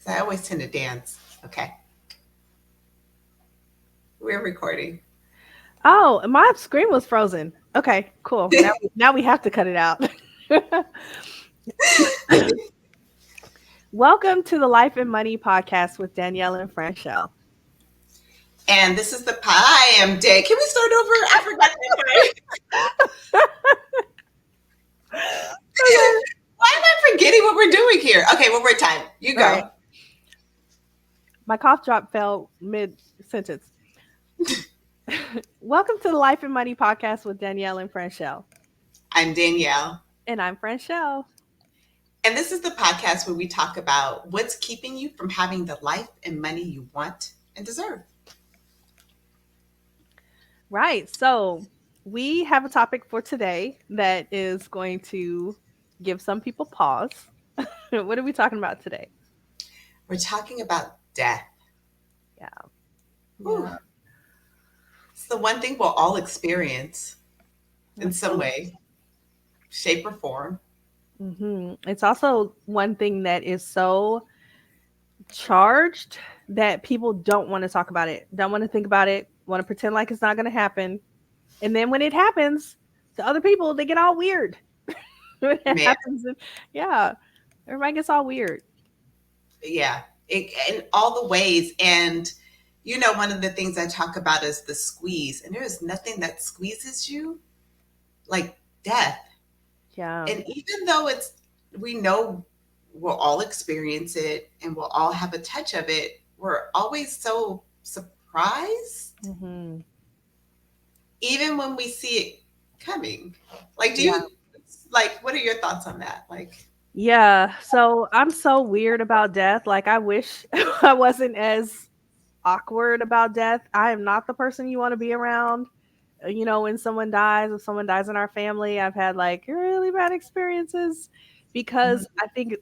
because I always tend to dance. Okay. We're recording. Oh, my screen was frozen. Okay, cool. Now we have to cut it out. Welcome to the Life and Money podcast with Danielle and Franchelle. And this is the pie. I am dead. Can we start over? I forgot that part. Why am I forgetting what we're doing here? Okay, one more time. You go. Right. My cough drop fell mid sentence. Welcome to the Life and Money podcast with Danielle and Franchelle. I'm Danielle. And I'm Franchelle. And this is the podcast where we talk about what's keeping you from having the life and money you want and deserve. Right. So we have a topic for today that is going to give some people pause. What are we talking about today? We're talking about death. Yeah. It's the one thing we'll all experience in some way, shape, or form. Mm-hmm. It's also one thing that is so charged that people don't want to talk about it, don't want to think about it, want to pretend like it's not going to happen. And then when it happens to other people, they get all weird. When it happens, yeah, everybody gets all weird. Yeah, in all the ways. And you know, one of the things I talk about is the squeeze, and there is nothing that squeezes you like death. Yeah. And even though we know we'll all experience it and we'll all have a touch of it, we're always so surprised. Mm-hmm. Even when we see it coming. Like, do you, like, what are your thoughts on that? Like, yeah, so I'm so weird about death. Like, I wish I wasn't as awkward about death. I am not the person you want to be around. You know, when someone dies, if someone dies in our family, I've had like really bad experiences because I think,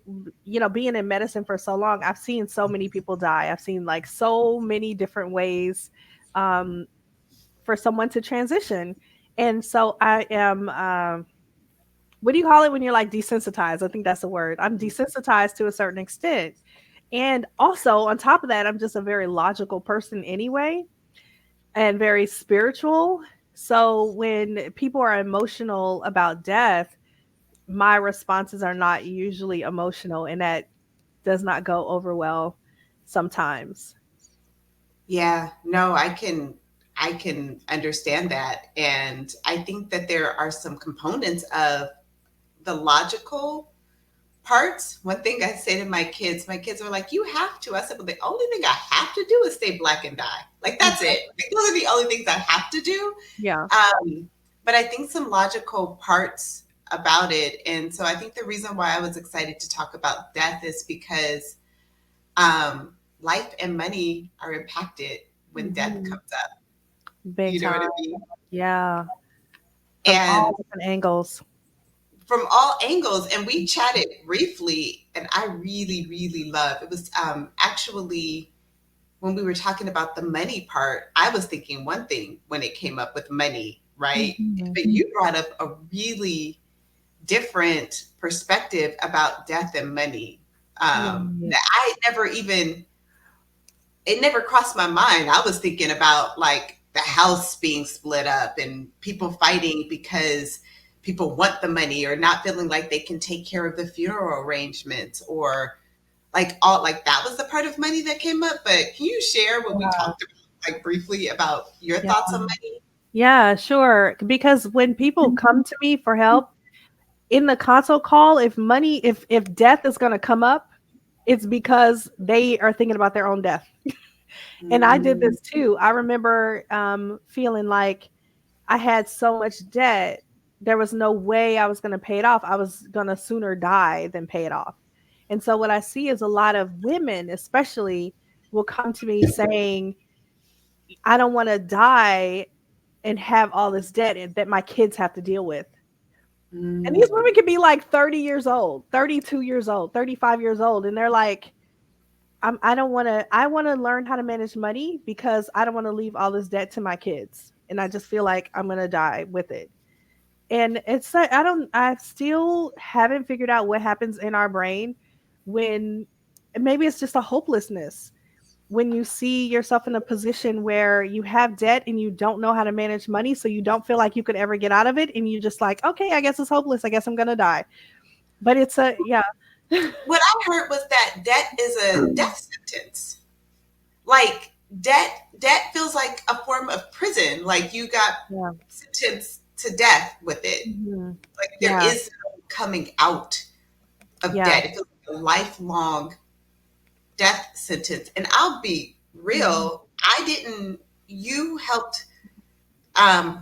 you know, being in medicine for so long, I've seen so many people die. I've seen like so many different ways for someone to transition. And so I am, what do you call it when you're like desensitized? I think that's the word. I'm desensitized to a certain extent. And also, on top of that, I'm just a very logical person anyway and very spiritual. So when people are emotional about death, my responses are not usually emotional, and that does not go over well sometimes. yeah, no, I can understand that. And I think that there are some components of the logical parts. One thing I say to my kids are like, you have to. I said, well, the only thing I have to do is stay black and die. Like, that's it. Like, those are the only things I have to do. Yeah. But I think some logical parts about it. And so I think the reason why I was excited to talk about death is because life and money are impacted when death comes up. Big You know time. what I mean? Yeah. From And all different angles. from all angles. And we chatted briefly, and I really, really love it. Was actually when we were talking about the money part, I was thinking one thing when it came up with money, right? Mm-hmm. But you brought up a really different perspective about death and money that I never even, it never crossed my mind. I was thinking about like the house being split up and people fighting because people want the money or not feeling like they can take care of the funeral arrangements, or like all, like that was the part of money that came up. But can you share what we talked about, like briefly, about your Yeah. thoughts on money? Yeah, sure. Because when people come to me for help in the consult call, if death is going to come up, it's because they are thinking about their own death. And I did this too. I remember feeling like I had so much debt, there was no way I was going to pay it off. I was going to sooner die than pay it off. And so what I see is a lot of women, especially, will come to me saying, I don't want to die and have all this debt that my kids have to deal with. And these women can be like 30 years old, 32 years old, 35 years old. And they're like, I don't want to, I want to learn how to manage money because I don't want to leave all this debt to my kids. And I just feel like I'm going to die with it. And it's like, I still haven't figured out what happens in our brain when maybe it's just a hopelessness when you see yourself in a position where you have debt and you don't know how to manage money, so you don't feel like you could ever get out of it, and you just like, okay, I guess it's hopeless, I guess I'm gonna die. But it's a, yeah. What I heard was that debt is a death sentence. Like debt feels like a form of prison. Like you got Yeah. sentenced to death with it. Mhm. Like there Yeah. is no coming out of Yeah. debt. It feels like a lifelong death sentence. And I'll be Mhm. real, I didn't, you helped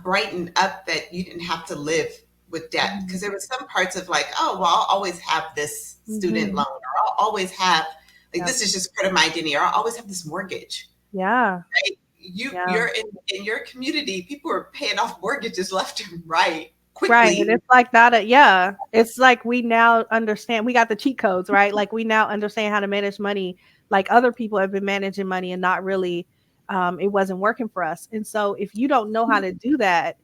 brighten up that you didn't have to live with debt, Mhm. because there were some parts of like, oh, well, I'll always have this student Mhm. loan, or I'll always have, like, Yeah. this is just part of my identity, or I'll always have this mortgage. Yeah. Right? Yeah. You're in your community, people are paying off mortgages left and right Right, and quickly. it's like that, yeah. It's like we now understand, we got the cheat codes, right? Like, we now understand how to manage money, like other people have been managing money and not really, it wasn't working for us, and so if you don't know how to do that,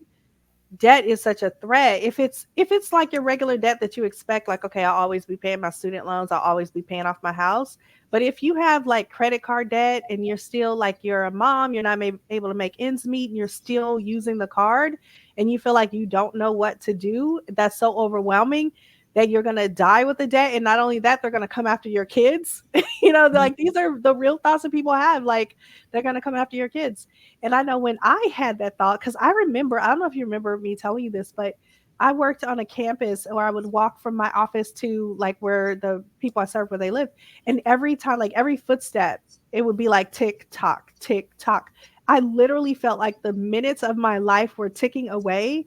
debt is such a threat. If it's like your regular debt that you expect, like, okay, I'll always be paying my student loans, I'll always be paying off my house. But if you have like credit card debt and you're still like, you're a mom, you're not able to make ends meet, and you're still using the card, and you feel like you don't know what to do, that's so overwhelming that you're going to die with the debt. And not only that, they're going to come after your kids. They're like, these are the real thoughts that people have, like they're going to come after your kids. And I know when I had that thought, because I remember, I don't know if you remember me telling you this, but I worked on a campus where I would walk from my office to like where the people I served, where they lived. And every time, like every footstep, it would be like tick tock, tick tock. I literally felt like the minutes of my life were ticking away.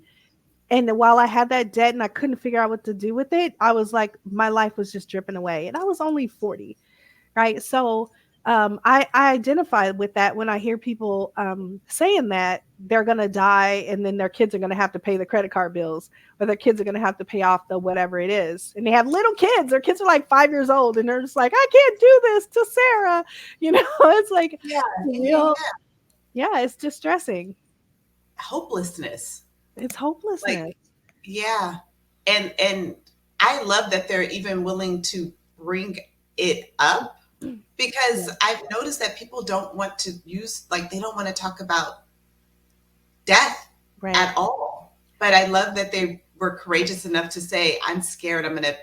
And while I had that debt and I couldn't figure out what to do with it, I was like, my life was just dripping away. And I was only 40, right? So I identify with that when I hear people saying that they're going to die and then their kids are going to have to pay the credit card bills, or their kids are going to have to pay off the whatever it is. And they have little kids. Their kids are like 5 years old and they're just like, I can't do this to Sarah. It's like Yeah, yeah, real. yeah. Yeah, it's distressing. Hopelessness. It's Like, hopelessness. yeah. And I love that they're even willing to bring it up, Yeah, because I've noticed that people don't want to use, like, they don't want to talk about death right. at all. But I love that they were courageous enough to say, I'm scared, I'm going to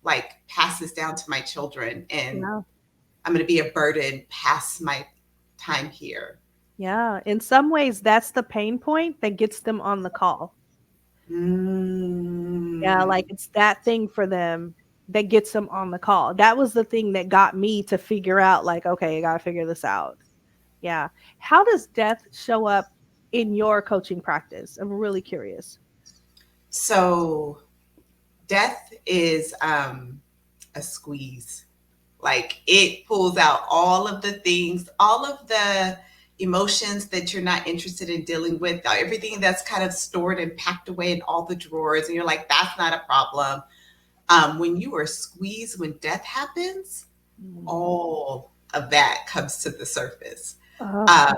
like pass this down to my children, and Yeah. I'm going to be a burden past my time here. Yeah. In some ways, that's the pain point that gets them on the call. Yeah, Mm. like it's that thing for them that gets them on the call. That was the thing that got me to figure out, like, okay, I got to figure this out. Yeah. How does death show up in your coaching practice? I'm really curious. So death is a squeeze. Like it pulls out all of the things, all of the emotions that you're not interested in dealing with, everything that's kind of stored and packed away in all the drawers. And you're like, that's not a problem. When you are squeezed, when death happens, Mm. all of that comes to the surface. Oh, Uh,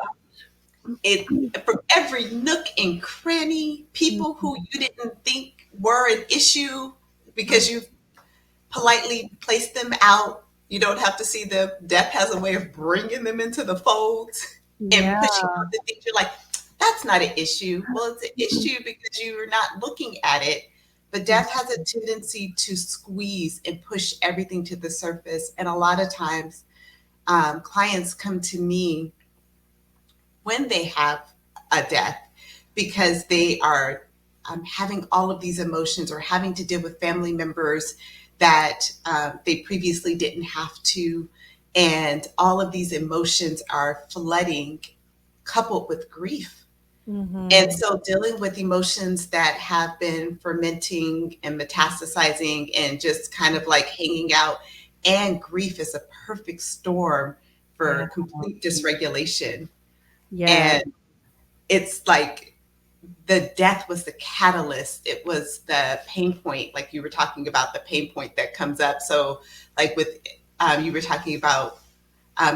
God. it from every nook and cranny, people who Mhm. you didn't think were an issue because you politely place them out. You don't have to see them. Death has a way of bringing them into the fold and Yeah. pushing out the things you're like, that's not an issue. Well, it's an issue because you're not looking at it. But death has a tendency to squeeze and push everything to the surface. And a lot of times, clients come to me when they have a death because they are having all of these emotions or having to deal with family members that they previously didn't have to. And all of these emotions are flooding, coupled with grief. And Mhm. so, dealing with emotions that have been fermenting and metastasizing and just kind of like hanging out, and grief is a perfect storm Yeah. for complete dysregulation. Yeah. And it's like the death was the catalyst. It was the pain point, like you were talking about the pain point that comes up. So, like with you were talking about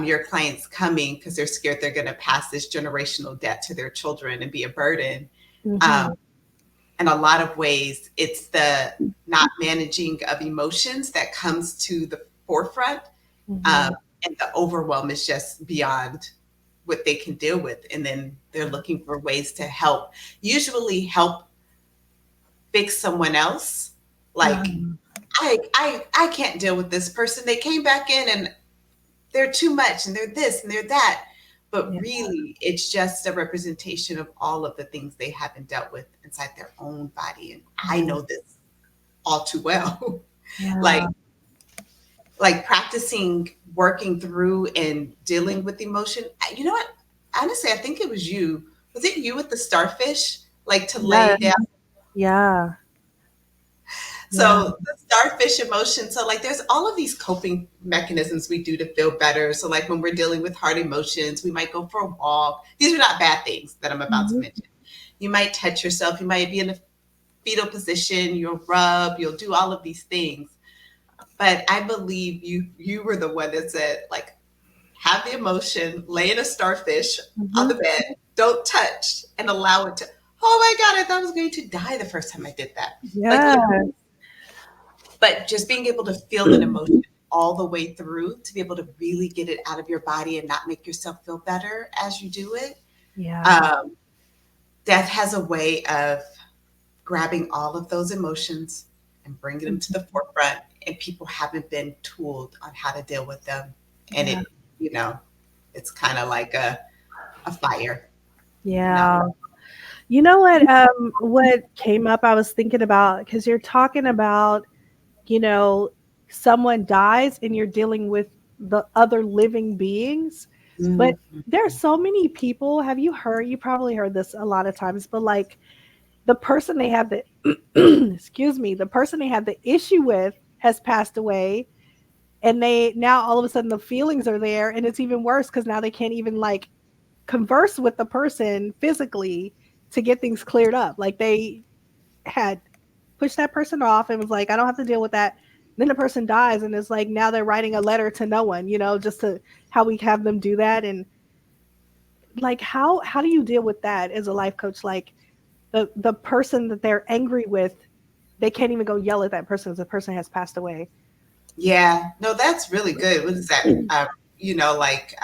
your clients coming because they're scared they're going to pass this generational debt to their children and be a burden. Um, Mhm. in a lot of ways, it's the not managing of emotions that comes to the forefront. um, Mhm. and the overwhelm is just beyond what they can deal with, and then they're looking for ways to help, usually help fix someone else. Like, Um, I can't deal with this person, they came back in and they're too much and they're this and they're that. But yeah. really, it's just a representation of all of the things they haven't dealt with inside their own body. And I Yeah. know this all too well. Yeah. like like practicing working through and dealing with emotion. You know what? Honestly, I think it was you. Was it you with the starfish? Like to Yeah. lay down. Yeah. Yeah. So the starfish emotion. So like there's all of these coping mechanisms we do to feel better. So like when we're dealing with hard emotions, we might go for a walk. These are not bad things that I'm about to Mhm. mention. You might touch yourself. You might be in a fetal position. You'll rub. You'll do all of these things. But I believe you were the one that said like have the emotion, lay in a starfish on the Mhm. bed, don't touch, and allow it to. Oh my God, I thought I was going to die the first time I did that. Like Yeah. literally, but just being able to feel an emotion all the way through to be able to really get it out of your body and not make yourself feel better as you do it. Yeah. Um, Death has a way of grabbing all of those emotions and bringing them to Mhm. the forefront, and people haven't been tooled on how to deal with them. And Yeah. it, you know, it's kind of like a fire, not. Yeah. You know what came up I was thinking about because you're talking about, you know, someone dies and you're dealing with the other living beings. But Mhm. there are so many people, have you heard, you probably heard this a lot of times, but like the person they have the excuse me, the person they have the issue with has passed away, and they now all of a sudden the feelings are there, and it's even worse because now they can't even like converse with the person physically to get things cleared up. Like they had pushed that person off and was like, I don't have to deal with that. Then the person dies, and it's like now they're writing a letter to no one, just to how we have them do that. And like how do you deal with that as a life coach? Like the person that they're angry with, they can't even go yell at that person because the person has passed away. Yeah, no, that's really good. What is that? Like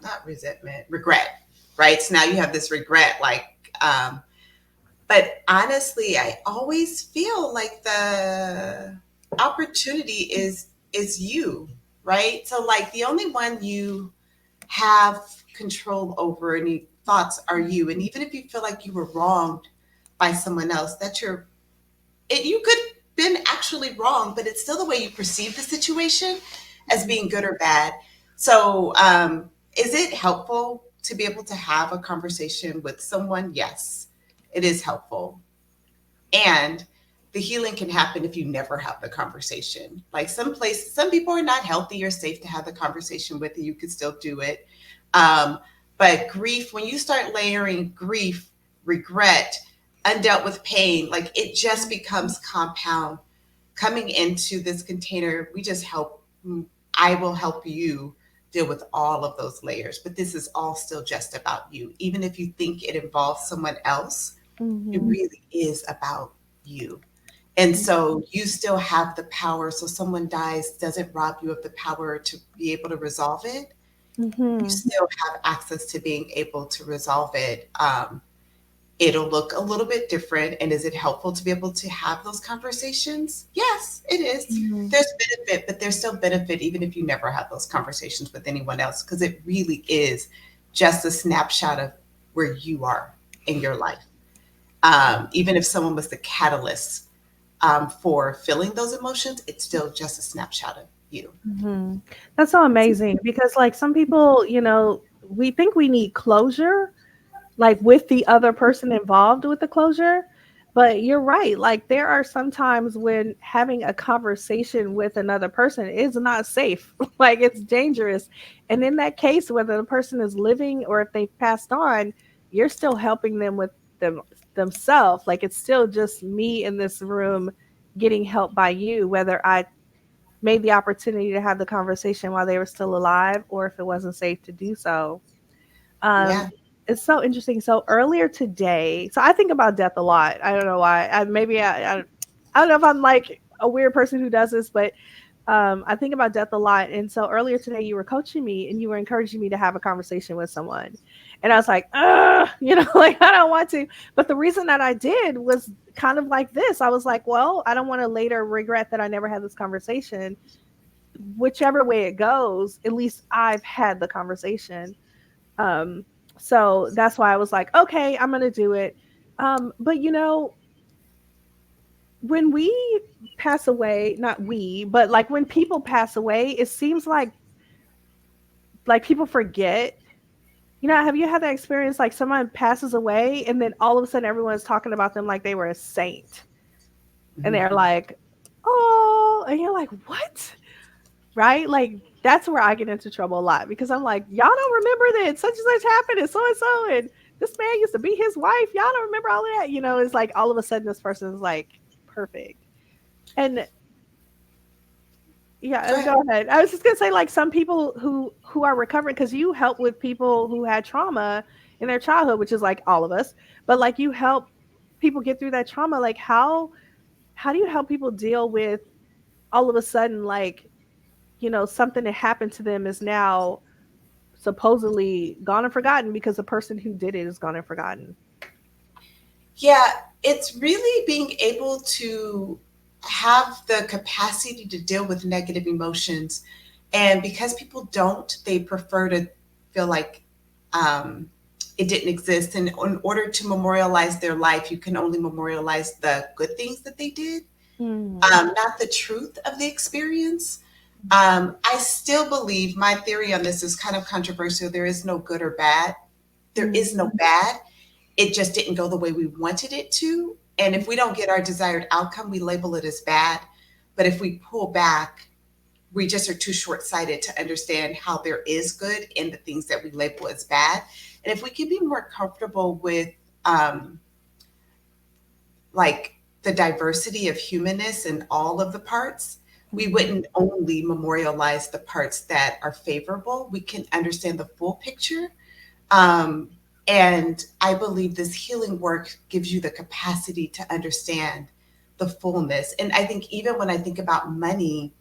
not resentment, regret, right? So now you have this regret, um, but honestly, I always feel like the opportunity is you, right? So like the only one you have control over any thoughts are you. And even if you feel like you were wronged by someone else, you could have been actually wrong, but it's still the way you perceive the situation as being good or bad. So, is it helpful to be able to have a conversation with someone? Yes, it is helpful. And the healing can happen if you never have the conversation. Like some people are not healthy or safe to have the conversation with, and you could still do it. Um, but grief, when you start layering grief, regret, undealt with pain, like it just becomes compound coming into this container. I will help you deal with all of those layers. But this is all still just about you. Even if you think it involves someone else, it Mm-hmm. really is about you. And so you still have the power. So someone dies doesn't rob you of the power to be able to resolve it. You Mm-hmm. still have access to being able to resolve it. It'll look a little bit different. And is it helpful to be able to have those conversations? Yes, it is. Mm-hmm. There's benefit, but there's still benefit even if you never have those conversations with anyone else, because it really is just a snapshot of where you are in your life. Even if someone was the catalyst for feeling those emotions, it's still just a snapshot of you. Mm-hmm. That's so amazing because like some people, we think we need closure, like with the other person involved with the closure. But you're right. Like there are some times when having a conversation with another person is not safe. Like it's dangerous. And in that case, whether the person is living or if they've passed on, you're still helping them with themselves. Like it's still just me in this room getting help by you, whether I made the opportunity to have the conversation while they were still alive or if it wasn't safe to do so. Um, Yeah. it's so interesting. So earlier today, so I think about death a lot. I don't know why. I don't know if I'm like a weird person who does this, but I think about death a lot. And so earlier today, you were coaching me and you were encouraging me to have a conversation with someone. And I was like, like, I don't want to. But the reason that I did was kind of like this. I was like, well, I don't want to later regret that I never had this conversation. Whichever way it goes, at least I've had the conversation. Um, so that's why I was like, okay, I'm going to do it. But when we pass away, not we, but like when people pass away, it seems like people forget. Have you had that experience like someone passes away and then all of a sudden everyone's talking about them like they were a saint and they're Mhm. like, "Oh," and you're like, "What?" Right? Like that's where I get into trouble a lot because I'm like, "Y'all don't remember that such and such happened and so and this man used to be his wife. Y'all don't remember all of that." It's like all of a sudden this person is like perfect. And yeah, Go ahead. go ahead. I was just gonna say, like some people who are recovering, because you help with people who had trauma in their childhood, which is like all of us. But like you help people get through that trauma. Like how do you help people deal with all of a sudden like something that happened to them is now supposedly gone and forgotten because the person who did it is gone and forgotten. Yeah, it's really being able to have the capacity to deal with negative emotions. And because people don't, they prefer to feel like um, it didn't exist. And in order to memorialize their life, you can only memorialize the good things that they did, Mm. not the truth of the experience. I still believe my theory on this is kind of controversial. There is no good or bad. There is no Mm. bad. It just didn't go the way we wanted it to. And if we don't get our desired outcome, we label it as bad. But if we pull back, we just are too short sighted to understand how there is good in the things that we label as bad. And if we can be more comfortable with um, like the diversity of humanness in all of the parts, we Mhm. wouldn't only memorialize the parts that are favorable. We can understand the full picture. Um, and I believe this healing work gives you the capacity to understand the fullness. And I think even when I think about money,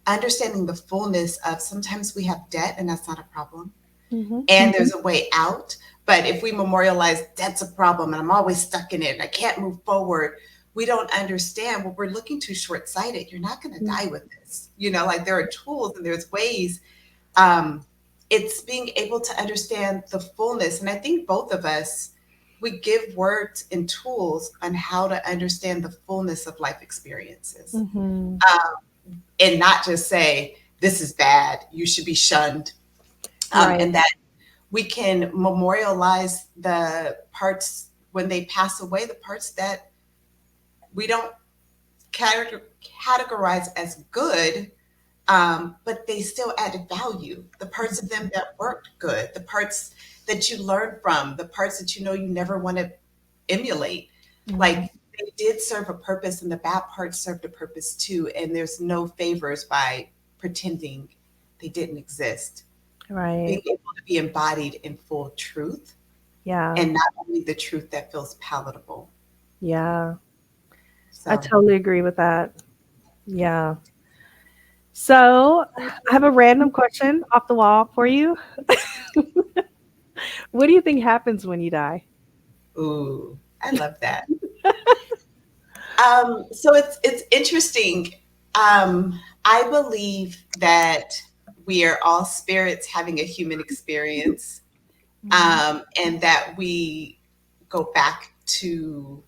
understanding the fullness of sometimes we have debt and that's not a problem. Mhm. And there's a way out. But if we memorialize debt's a problem and I'm always stuck in it and I can't move forward, we don't understand. Well, we're looking too short sighted. You're not going to Mhm. die with this. Like there are tools and there's ways. um, it's being able to understand the fullness. And I think both of us, we give words and tools on how to understand the fullness of life experiences, Mhm. and not just say, this is bad, you should be shunned. Right. And that we can memorialize the parts when they pass away, the parts that we don't categorize as good, but they still added value. The parts of them that weren't good, the parts that you learned from, the parts that you never want to emulate, Mhm. like they did serve a purpose, and the bad parts served a purpose too. And there's no favors by pretending they didn't exist. Right. Being able to be embodied in full truth, Yeah. and not only the truth that feels palatable. Yeah. I So, totally agree with that. Yeah. So, I have a random question off the wall for you. What do you think happens when you die? ooh, I love that. So it's interesting. I believe that we are all spirits having a human experience, Mhm. and that we go back to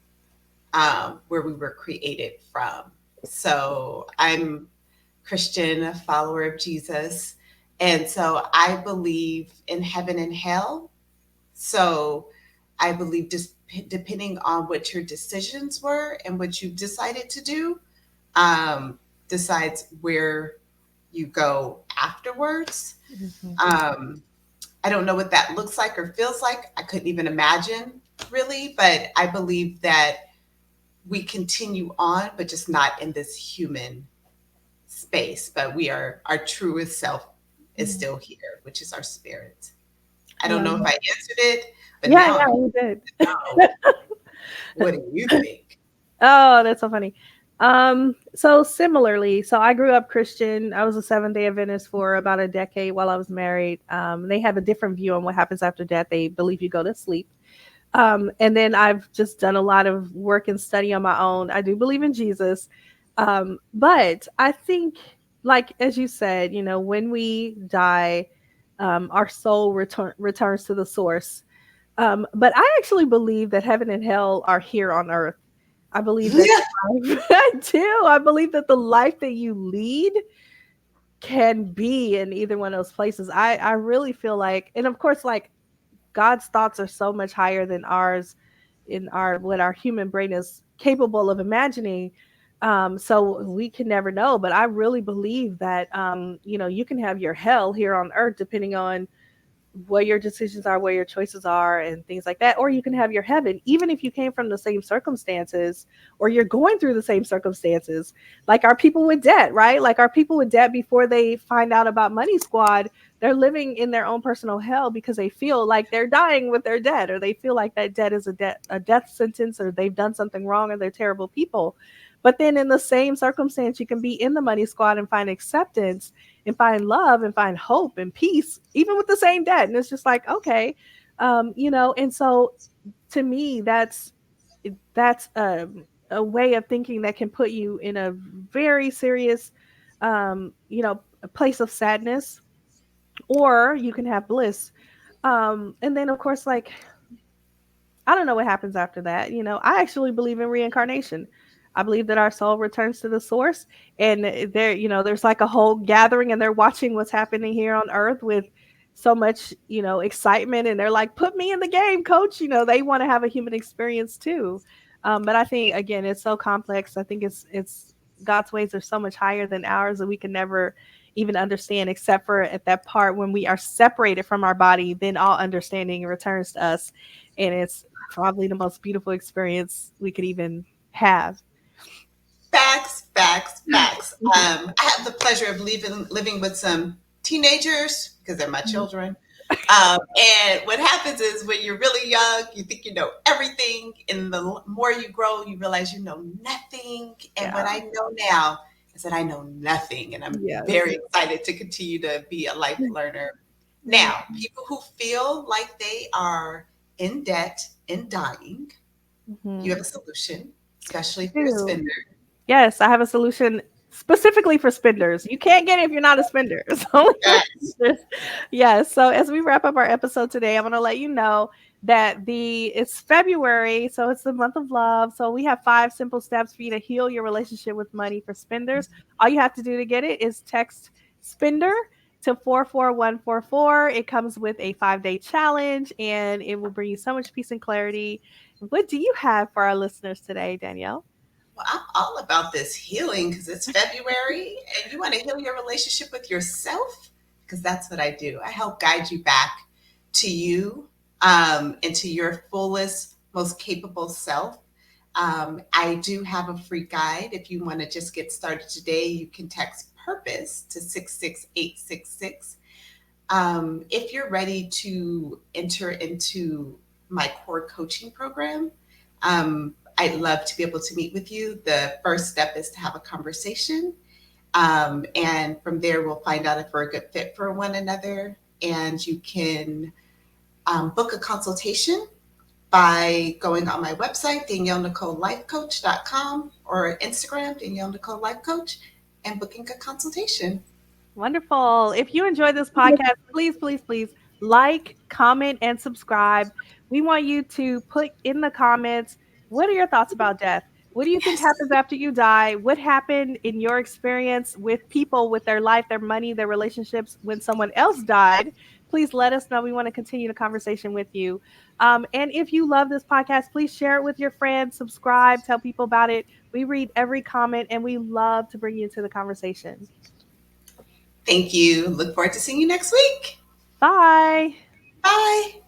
where we were created from. So I'm Christian, a follower of Jesus, and so I believe in heaven and hell. So I believe just depending on what your decisions were and what you decided to do, um, decides where you go afterwards. Mhm. Um, I don't know what that looks like or feels like. I couldn't even imagine really, but I believe that we continue on, but just not in this human space. But our truest self is Mhm. still here, which is our spirit. I don't Yeah. know if I answered it, but Yeah, now I'm you did. know. What do you think? Oh, that's so funny. So similarly, so I grew up Christian. I was a Seventh-day Adventist for about a decade while I was married. They have a different view on what happens after death. They believe you go to sleep. And then I've just done a lot of work and study on my own. I do believe in Jesus. But I think, like, as you said, when we die, our soul returns to the source. But I actually believe that heaven and hell are here on earth. I believe that Yeah. I do. I believe that the life that you lead can be in either one of those places. I really feel like, and of course, like God's thoughts are so much higher than ours in our what our human brain is capable of imagining. So we can never know, but I really believe that you can have your hell here on earth depending on what your decisions are, what your choices are, and things like that. Or you can have your heaven, even if you came from the same circumstances or you're going through the same circumstances. Like our people with debt, right? Like our people with debt before they find out about Money Squad, they're living in their own personal hell because they feel like they're dying with their debt, or they feel like that debt is a death sentence, or they've done something wrong, or they're terrible people. But then in the same circumstance, you can be in the Money Squad and find acceptance and find love and find hope and peace, even with the same debt. And it's just like, okay, and so to me, that's a way of thinking that can put you in a very serious, a place of sadness, or you can have bliss. And then, of course, like I don't know what happens after that. I actually believe in reincarnation. I believe that our soul returns to the source, and there's like a whole gathering, and they're watching what's happening here on Earth with so much, excitement, and they're like, "Put me in the game, coach." They want to have a human experience too. But I think again, it's so complex. I think it's God's ways are so much higher than ours that we can never even understand, except for at that part when we are separated from our body. Then all understanding returns to us, and it's probably the most beautiful experience we could even have. Facts, facts, facts. I have the pleasure of living with some teenagers because they're my children. And what happens is when you're really young, you think you know everything, and the more you grow, you realize you know nothing. And what Yeah. I know now is that I know nothing, and I'm Yes. very excited to continue to be a life learner. Mm. Now, people who feel like they are in debt and dying, you Mhm. have a solution, especially if you're a Ew. spender. Yes, I have a solution specifically for spenders. You can't get it if you're not a spender. It's only for Yes. spenders. Yes. So as we wrap up our episode today, I'm gonna let you know that it's February, so it's the month of love. So we have 5 simple steps for you to heal your relationship with money for spenders. All you have to do to get it is text spender to 44144. It comes with a 5-day challenge, and it will bring you so much peace and clarity. What do you have for our listeners today, Danielle? Well, I'm all about this healing because it's February and you want to heal your relationship with yourself because that's what I do. I help guide you back to you and to your fullest, most capable self. I do have a free guide. If you want to just get started today, you can text purpose to 66866. If you're ready to enter into my core coaching program, I'd love to be able to meet with you. The first step is to have a conversation. And from there, we'll find out if we're a good fit for one another. And you can book a consultation by going on my website, DanielleNicoleLifeCoach.com, or Instagram, Danielle Nicole Life Coach, and booking a consultation. Wonderful. If you enjoyed this podcast, please, please, please like, comment, and subscribe. We want you to put in the comments, what are your thoughts about death? What do you think Yes. happens after you die? What happened in your experience with people, with their life, their money, their relationships when someone else died? Please let us know. We want to continue the conversation with you. And if you love this podcast, please share it with your friends, subscribe, tell people about it. We read every comment, and we love to bring you into the conversation. Thank you. Look forward to seeing you next week. Bye. Bye.